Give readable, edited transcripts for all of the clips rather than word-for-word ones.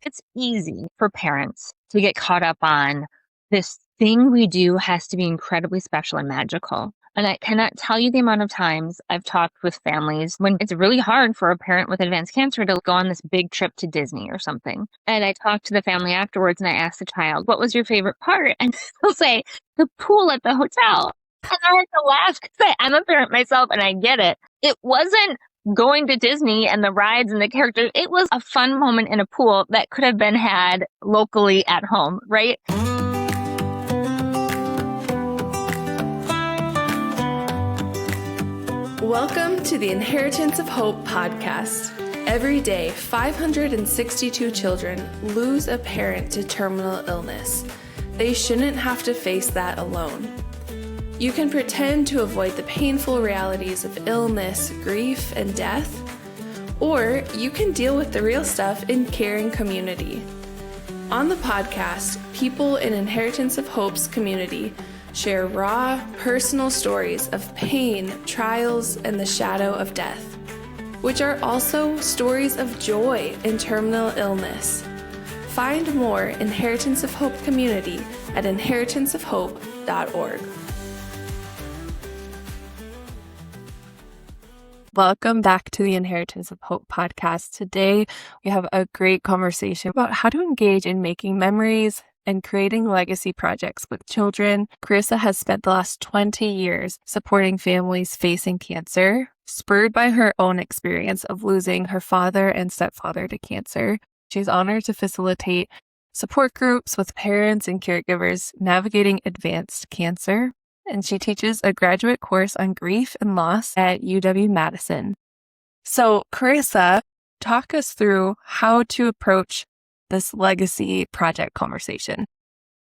It's easy for parents to get caught up on this thing we do has to be incredibly special and magical. And I cannot tell you the amount of times I've talked with families when it's really hard for a parent with advanced cancer to go on this big trip to Disney or something. And I talk to the family afterwards and I ask the child, what was your favorite part? And they'll say, the pool at the hotel. And I have to laugh because I'm a parent myself and I get it. It wasn't going to Disney and the rides and the characters. It was a fun moment in a pool that could have been had locally at home, right? Welcome to the Inheritance of Hope podcast. Every day, 562 children lose a parent to terminal illness. They shouldn't have to face that alone. You can pretend to avoid the painful realities of illness, grief, and death, or you can deal with the real stuff in caring community. On the podcast, people in Inheritance of Hope's community share raw, personal stories of pain, trials, and the shadow of death, which are also stories of joy in terminal illness. Find more Inheritance of Hope community at inheritanceofhope.org. Welcome back to the Inheritance of Hope podcast. Today, we have a great conversation about how to engage in making memories and creating legacy projects with children. Carissa has spent the last 20 years supporting families facing cancer, spurred by her own experience of losing her father and stepfather to cancer. She's honored to facilitate support groups with parents and caregivers navigating advanced cancer, and she teaches a graduate course on grief and loss at UW-Madison. So, Carissa, talk us through how to approach this legacy project conversation.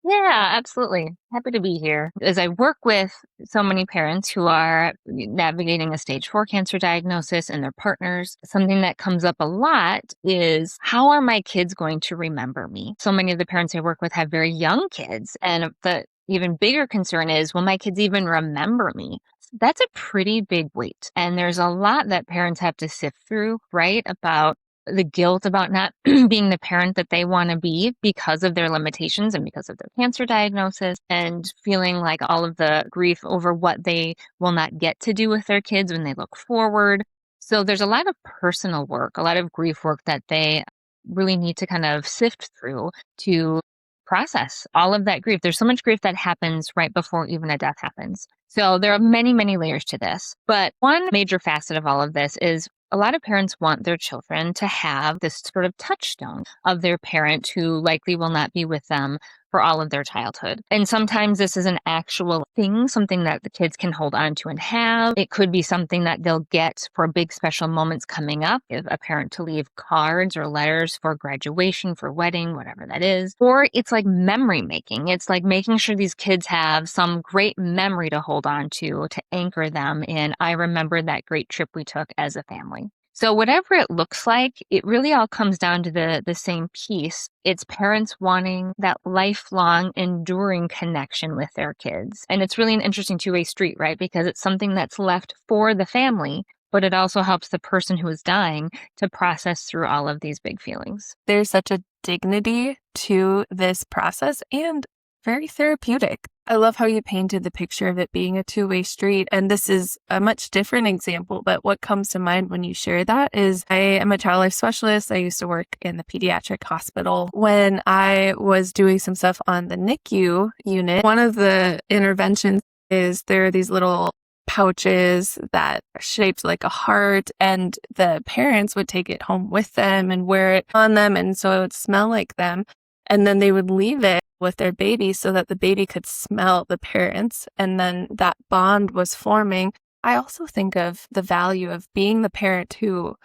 Yeah, absolutely. Happy to be here. As I work with so many parents who are navigating a stage 4 cancer diagnosis and their partners, something that comes up a lot is, how are my kids going to remember me? So many of the parents I work with have very young kids, and the even bigger concern is, will my kids even remember me? That's a pretty big weight. And there's a lot that parents have to sift through, right? About the guilt about not being the parent that they want to be because of their limitations and because of their cancer diagnosis, and feeling like all of the grief over what they will not get to do with their kids when they look forward. So there's a lot of personal work, a lot of grief work that they really need to kind of sift through to process all of that grief. There's so much grief that happens right before even a death happens. So there are many, many layers to this. But one major facet of all of this is, a lot of parents want their children to have this sort of touchstone of their parent who likely will not be with them for all of their childhood. And sometimes this is an actual thing, something that the kids can hold on to and have. It could be something that they'll get for big special moments coming up, if a parent to leave cards or letters for graduation, for wedding, whatever that is. Or it's like memory making. It's like making sure these kids have some great memory to hold on to anchor them in, I remember that great trip we took as a family. So whatever it looks like, it really all comes down to the same piece. It's parents wanting that lifelong, enduring connection with their kids. And it's really an interesting two-way street, right? Because it's something that's left for the family, but it also helps the person who is dying to process through all of these big feelings. There's such a dignity to this process and very therapeutic. I love how you painted the picture of it being a two-way street. And this is a much different example, but what comes to mind when you share that is, I am a child life specialist. I used to work in the pediatric hospital. When I was doing some stuff on the NICU unit, one of the interventions is there are these little pouches that are shaped like a heart, and the parents would take it home with them and wear it on them, and so it would smell like them. And then they would leave it with their baby so that the baby could smell the parents, and then that bond was forming. I also think of the value of being the parent who,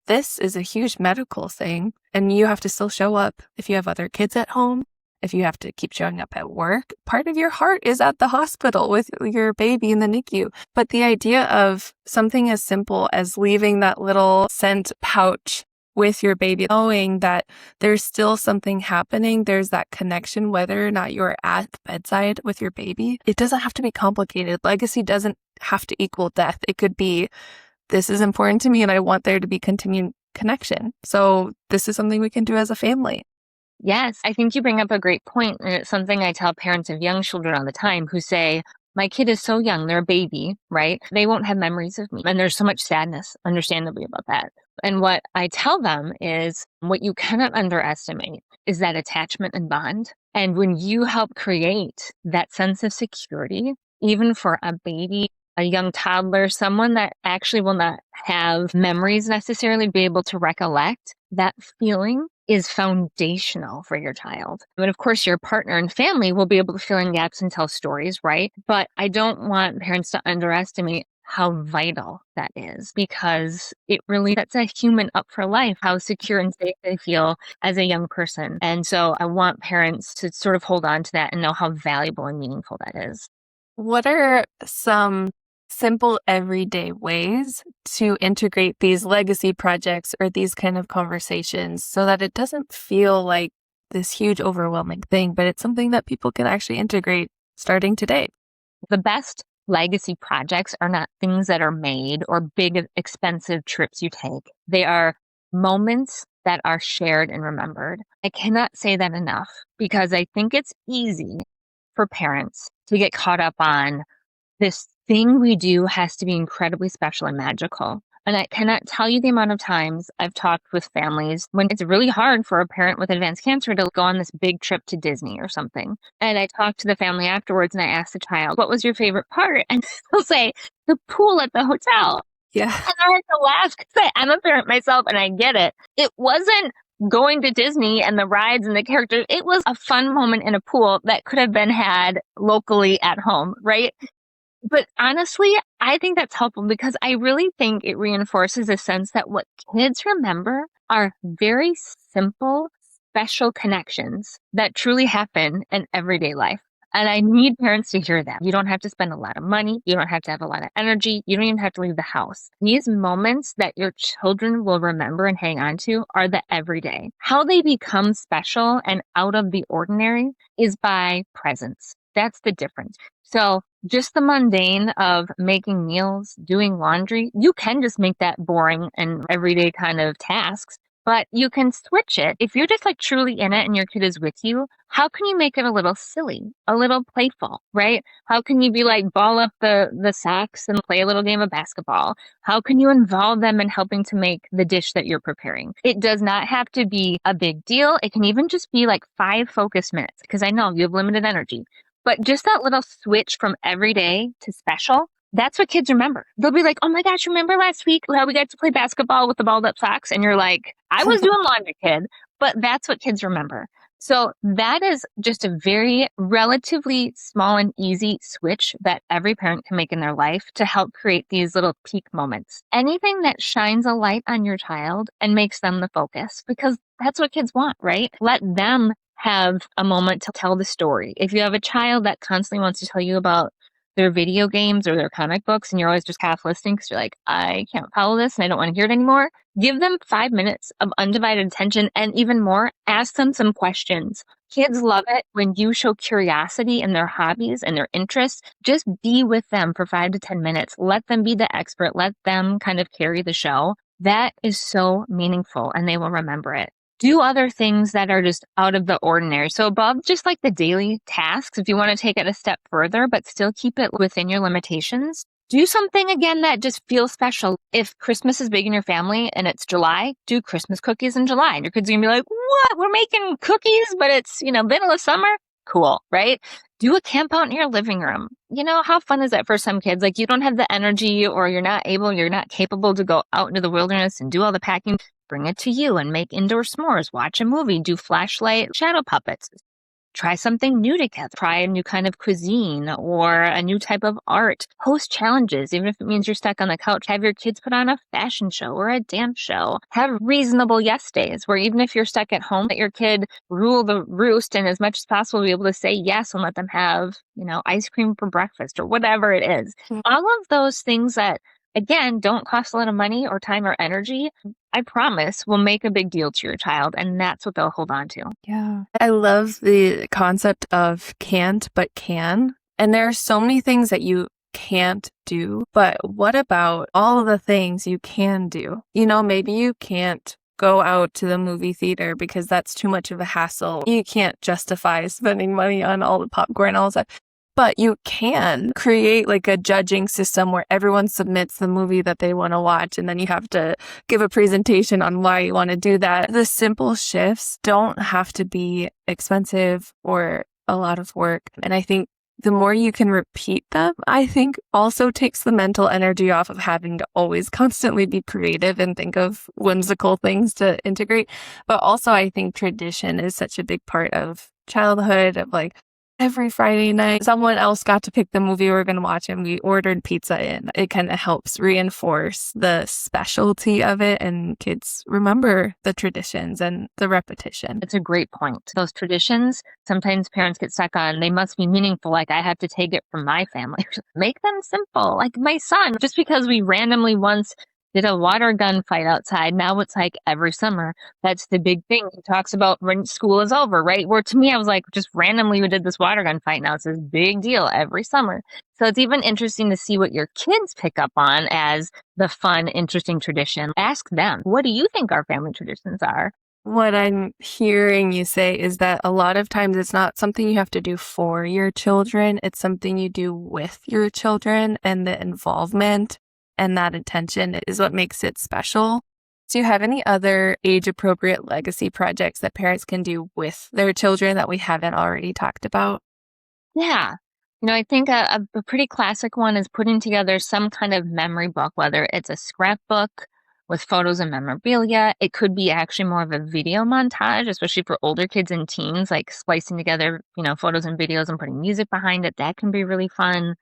this is a huge medical thing, and you have to still show up if you have other kids at home, if you have to keep showing up at work. Part of your heart is at the hospital with your baby in the NICU. But the idea of something as simple as leaving that little scent pouch with your baby, knowing that there's still something happening, there's that connection, whether or not you're at the bedside with your baby. It doesn't have to be complicated. Legacy doesn't have to equal death. It could be, this is important to me and I want there to be continued connection. So this is something we can do as a family. Yes, I think you bring up a great point, and it's something I tell parents of young children all the time who say, my kid is so young, they're a baby, right? They won't have memories of me. And there's so much sadness, understandably, about that. And what I tell them is what you cannot underestimate is that attachment and bond. And when you help create that sense of security, even for a baby, a young toddler, someone that actually will not have memories necessarily be able to recollect, that feeling is foundational for your child. But of course, your partner and family will be able to fill in gaps and tell stories, right? But I don't want parents to underestimate how vital that is, because it really sets a human up for life, how secure and safe they feel as a young person. And so I want parents to sort of hold on to that and know how valuable and meaningful that is. What are some simple everyday ways to integrate these legacy projects or these kind of conversations so that it doesn't feel like this huge overwhelming thing, but it's something that people can actually integrate starting today? The best legacy projects are not things that are made or big, expensive trips you take. They are moments that are shared and remembered. I cannot say that enough, because I think it's easy for parents to get caught up on this thing we do has to be incredibly special and magical. And I cannot tell you the amount of times I've talked with families when it's really hard for a parent with advanced cancer to go on this big trip to Disney or something. And I talk to the family afterwards and I ask the child, what was your favorite part? And they'll say, the pool at the hotel. Yeah. And I have to laugh because I'm a parent myself and I get it. It wasn't going to Disney and the rides and the characters. It was a fun moment in a pool that could have been had locally at home, right? But honestly, I think that's helpful because I really think it reinforces a sense that what kids remember are very simple, special connections that truly happen in everyday life. And I need parents to hear that. You don't have to spend a lot of money. You don't have to have a lot of energy. You don't even have to leave the house. These moments that your children will remember and hang on to are the everyday. How they become special and out of the ordinary is by presence. That's the difference. So just the mundane of making meals, doing laundry, you can just make that boring and everyday kind of tasks, but you can switch it. If you're just like truly in it and your kid is with you, how can you make it a little silly, a little playful, right? How can you be like ball up the socks and play a little game of basketball? How can you involve them in helping to make the dish that you're preparing? It does not have to be a big deal. It can even just be like 5 focus minutes, because I know you have limited energy. But just that little switch from everyday to special, that's what kids remember. They'll be like, oh my gosh, remember last week how we got to play basketball with the balled up socks? And you're like, I was doing laundry, kid. But that's what kids remember. So that is just a very relatively small and easy switch that every parent can make in their life to help create these little peak moments. Anything that shines a light on your child and makes them the focus, because that's what kids want, right? Let them have a moment to tell the story. If you have a child that constantly wants to tell you about their video games or their comic books and you're always just half listening because you're like, I can't follow this and I don't want to hear it anymore, give them 5 minutes of undivided attention, and even more, ask them some questions. Kids love it when you show curiosity in their hobbies and their interests. Just be with them for 5 to 10 minutes. Let them be the expert. Let them kind of carry the show. That is so meaningful and they will remember it. Do other things that are just out of the ordinary. So above just like the daily tasks, if you want to take it a step further, but still keep it within your limitations, do something again that just feels special. If Christmas is big in your family and it's July, do Christmas cookies in July. And your kids are going to be like, what? We're making cookies, but it's, middle of summer? Cool, right? Do a camp out in your living room. How fun is that for some kids? Like you don't have the energy or you're not capable to go out into the wilderness and do all the packing. Bring it to you and make indoor s'mores, watch a movie, do flashlight shadow puppets. Try something new together. Try a new kind of cuisine or a new type of art. Host challenges, even if it means you're stuck on the couch. Have your kids put on a fashion show or a dance show. Have reasonable yes days where even if you're stuck at home, let your kid rule the roost and as much as possible be able to say yes and let them have, ice cream for breakfast or whatever it is. All of those things that, again, don't cost a lot of money or time or energy, I promise will make a big deal to your child. And that's what they'll hold on to. Yeah. I love the concept of can't, but can. And there are so many things that you can't do, but what about all of the things you can do? Maybe you can't go out to the movie theater because that's too much of a hassle. You can't justify spending money on all the popcorn, all that. But you can create like a judging system where everyone submits the movie that they want to watch, and then you have to give a presentation on why you want to do that. The simple shifts don't have to be expensive or a lot of work. And I think the more you can repeat them, I think also takes the mental energy off of having to always constantly be creative and think of whimsical things to integrate. But also I think tradition is such a big part of childhood, of like, every Friday night, someone else got to pick the movie we were going to watch and we ordered pizza in. It kind of helps reinforce the specialty of it, and kids remember the traditions and the repetition. It's a great point. Those traditions, sometimes parents get stuck on, they must be meaningful. Like, I have to take it from my family. Make them simple. Like my son, just because we randomly once did a water gun fight outside. Now it's like every summer. That's the big thing. He talks about when school is over, right? Where to me, I was like, just randomly we did this water gun fight. Now it's this big deal every summer. So it's even interesting to see what your kids pick up on as the fun, interesting tradition. Ask them, what do you think our family traditions are? What I'm hearing you say is that a lot of times it's not something you have to do for your children. It's something you do with your children, and the involvement and that attention is what makes it special. Do you have any other age-appropriate legacy projects that parents can do with their children that we haven't already talked about? Yeah. I think a pretty classic one is putting together some kind of memory book, whether it's a scrapbook with photos and memorabilia. It could be actually more of a video montage, especially for older kids and teens, like splicing together, photos and videos and putting music behind it. That can be really fun.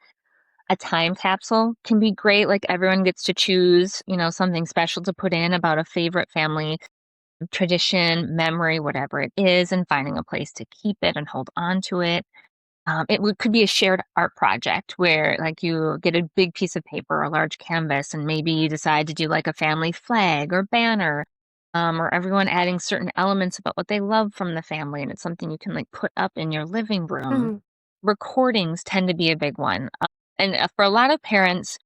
A time capsule can be great. Like everyone gets to choose, something special to put in about a favorite family tradition, memory, whatever it is, and finding a place to keep it and hold on to it. Could be a shared art project where like you get a big piece of paper or a large canvas, and maybe you decide to do like a family flag or banner, or everyone adding certain elements about what they love from the family. And it's something you can like put up in your living room. Mhm. Recordings tend to be a big one. And for a lot of parents,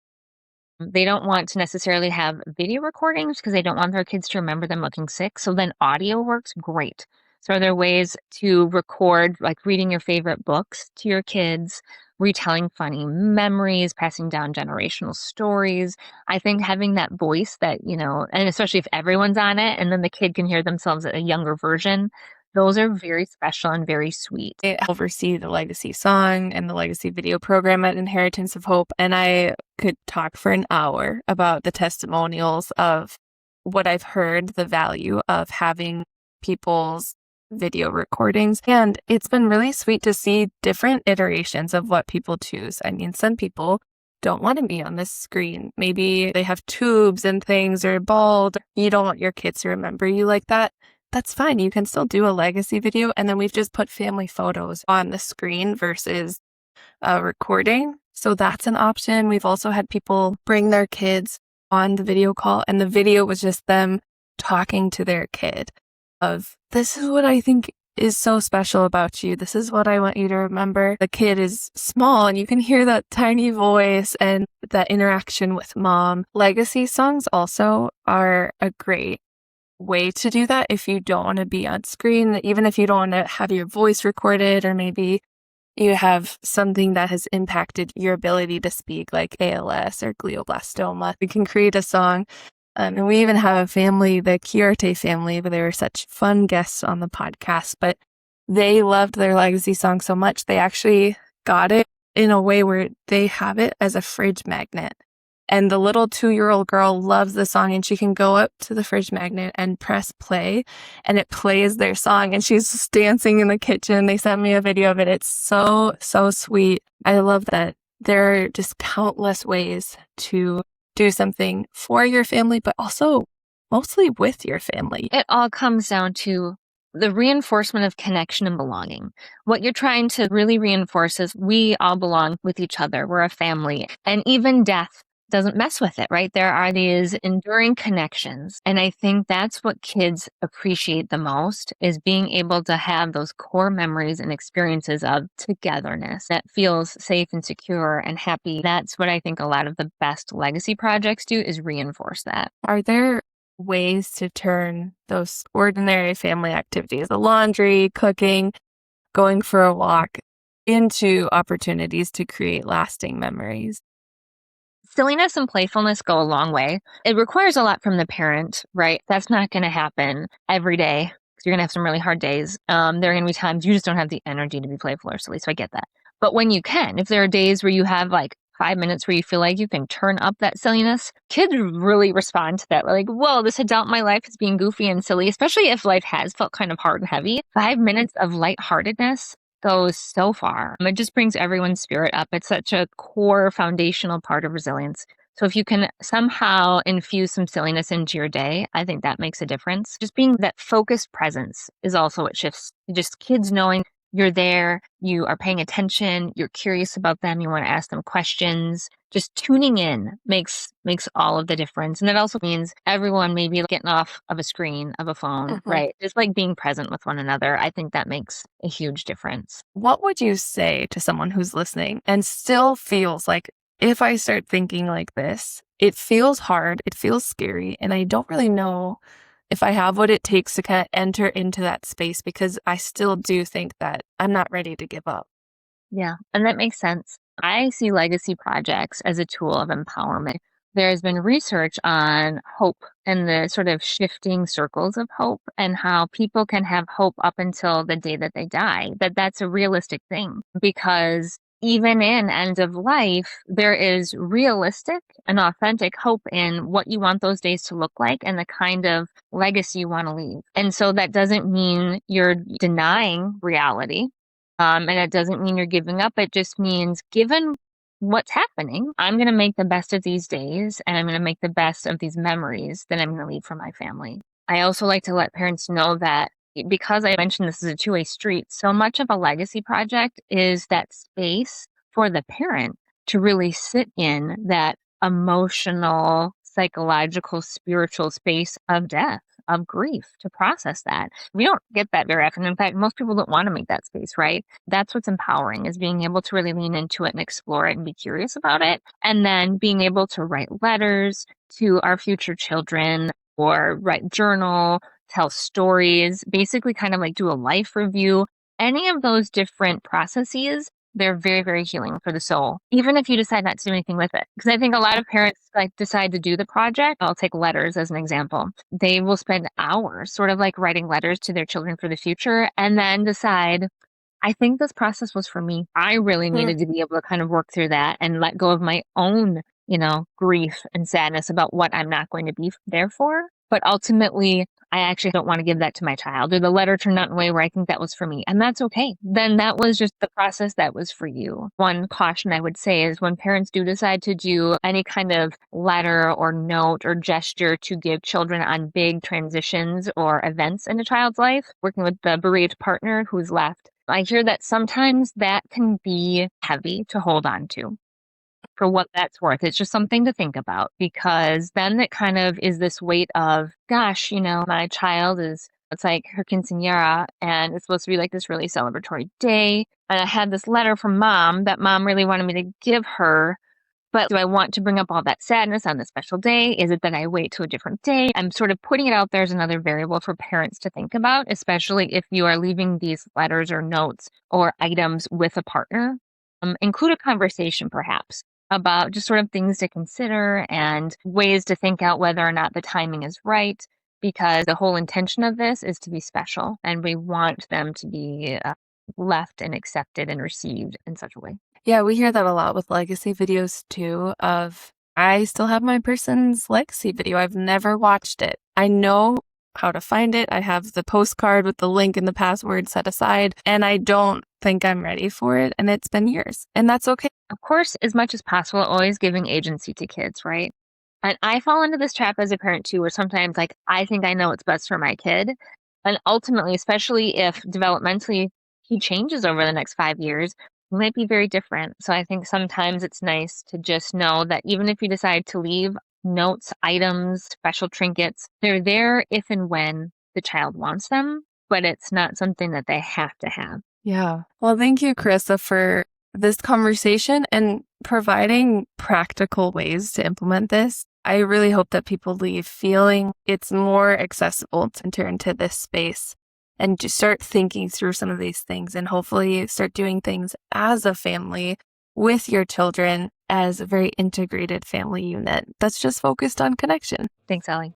they don't want to necessarily have video recordings because they don't want their kids to remember them looking sick. So then audio works great. So are there ways to record, like reading your favorite books to your kids, retelling funny memories, passing down generational stories? I think having that voice that, and especially if everyone's on it and then the kid can hear themselves at a younger version, those are very special and very sweet. I oversee the legacy song and the legacy video program at Inheritance of Hope, and I could talk for an hour about the testimonials of what I've heard, the value of having people's video recordings. And it's been really sweet to see different iterations of what people choose. I mean, some people don't want to be on this screen. Maybe they have tubes and things, or bald. You don't want your kids to remember you like that. That's fine. You can still do a legacy video. And then we've just put family photos on the screen versus a recording. So that's an option. We've also had people bring their kids on the video call, and the video was just them talking to their kid of, this is what I think is so special about you. This is what I want you to remember. The kid is small and you can hear that tiny voice and that interaction with mom. Legacy songs also are a great way to do that if you don't want to be on screen, even if you don't want to have your voice recorded, or maybe you have something that has impacted your ability to speak, like ALS or glioblastoma. We can create a song. And we even have a family, the Chiarte family, but they were such fun guests on the podcast, but they loved their legacy song so much, they actually got it in a way where they have it as a fridge magnet. And the little 2-year-old girl loves the song, and she can go up to the fridge magnet and press play, and it plays their song, and she's just dancing in the kitchen. They sent me a video of it. It's so, so sweet. I love that there are just countless ways to do something for your family, but also mostly with your family. It all comes down to the reinforcement of connection and belonging. What you're trying to really reinforce is we all belong with each other. We're a family. And even death doesn't mess with it, right? There are these enduring connections. And I think that's what kids appreciate the most is being able to have those core memories and experiences of togetherness that feels safe and secure and happy. That's what I think a lot of the best legacy projects do is reinforce that. Are there ways to turn those ordinary family activities, the laundry, cooking, going for a walk, into opportunities to create lasting memories? Silliness and playfulness go a long way. It requires a lot from the parent, right? That's not going to happen every day because you're going to have some really hard days. There are going to be times you just don't have the energy to be playful or silly. So I get that. But when you can, if there are days where you have like 5 minutes where you feel like you can turn up that silliness, kids really respond to that. We're like, whoa, this adult in my life is being goofy and silly, especially if life has felt kind of hard and heavy. 5 minutes of lightheartedness goes so far. It just brings everyone's spirit up. It's such a core foundational part of resilience. So if you can somehow infuse some silliness into your day, I think that makes a difference. Just being that focused presence is also what shifts. Just kids knowing you're there, you are paying attention, you're curious about them, you want to ask them questions. Just tuning in makes all of the difference. And it also means everyone maybe getting off of a screen of a phone, right? Just like being present with one another. I think that makes a huge difference. What would you say to someone who's listening and still feels like, if I start thinking like this, it feels hard, it feels scary, and I don't really know if I have what it takes to kind of enter into that space because I still do think that I'm not ready to give up? Yeah, and that makes sense. I see legacy projects as a tool of empowerment. There's been research on hope and the sort of shifting circles of hope and how people can have hope up until the day that they die, that that's a realistic thing because even in end of life, there is realistic and authentic hope in what you want those days to look like and the kind of legacy you want to leave. And so that doesn't mean you're denying reality. And it doesn't mean you're giving up. It just means, given what's happening, I'm going to make the best of these days and I'm going to make the best of these memories that I'm going to leave for my family. I also like to let parents know that because I mentioned this is a two-way street, so much of a legacy project is that space for the parent to really sit in that emotional, psychological, spiritual space of death, of grief, to process that. We don't get that very often. In fact, most people don't want to make that space, right? That's what's empowering is being able to really lean into it and explore it and be curious about it. And then being able to write letters to our future children or write journal, tell stories, basically kind of like do a life review. Any of those different processes, they're very, very healing for the soul, even if you decide not to do anything with it. Because I think a lot of parents like decide to do the project. I'll take letters as an example. They will spend hours sort of like writing letters to their children for the future and then decide, I think this process was for me. I really needed to be able to kind of work through that and let go of my own, grief and sadness about what I'm not going to be there for. But ultimately, I actually don't want to give that to my child, or the letter turned out in a way where I think that was for me. And that's okay. Then that was just the process that was for you. One caution I would say is when parents do decide to do any kind of letter or note or gesture to give children on big transitions or events in a child's life, working with the bereaved partner who's left, I hear that sometimes that can be heavy to hold on to. For what that's worth. It's just something to think about because then it kind of is this weight of, gosh, my child it's like her quinceañera and it's supposed to be like this really celebratory day. And I had this letter from mom that mom really wanted me to give her. But do I want to bring up all that sadness on this special day? Is it that I wait to a different day? I'm sort of putting it out there as another variable for parents to think about, especially if you are leaving these letters or notes or items with a partner. Include a conversation perhaps about just sort of things to consider and ways to think out whether or not the timing is right, because the whole intention of this is to be special and we want them to be left and accepted and received in such a way. Yeah, we hear that a lot with legacy videos too of, I still have my person's legacy video. I've never watched it. I know how to find it. I have the postcard with the link and the password set aside, and I don't think I'm ready for it. And it's been years, and that's okay. Of course, as much as possible, always giving agency to kids, right? And I fall into this trap as a parent too, where sometimes like I think I know what's best for my kid. And ultimately, especially if developmentally he changes over the next 5 years, might be very different. So I think sometimes it's nice to just know that even if you decide to leave notes, items, special trinkets, they're there if and when the child wants them, but it's not something that they have to have. Yeah. Well, thank you, Carissa, for this conversation and providing practical ways to implement this. I really hope that people leave feeling it's more accessible to enter into this space and just start thinking through some of these things and hopefully start doing things as a family with your children as a very integrated family unit that's just focused on connection. Thanks, Ellie.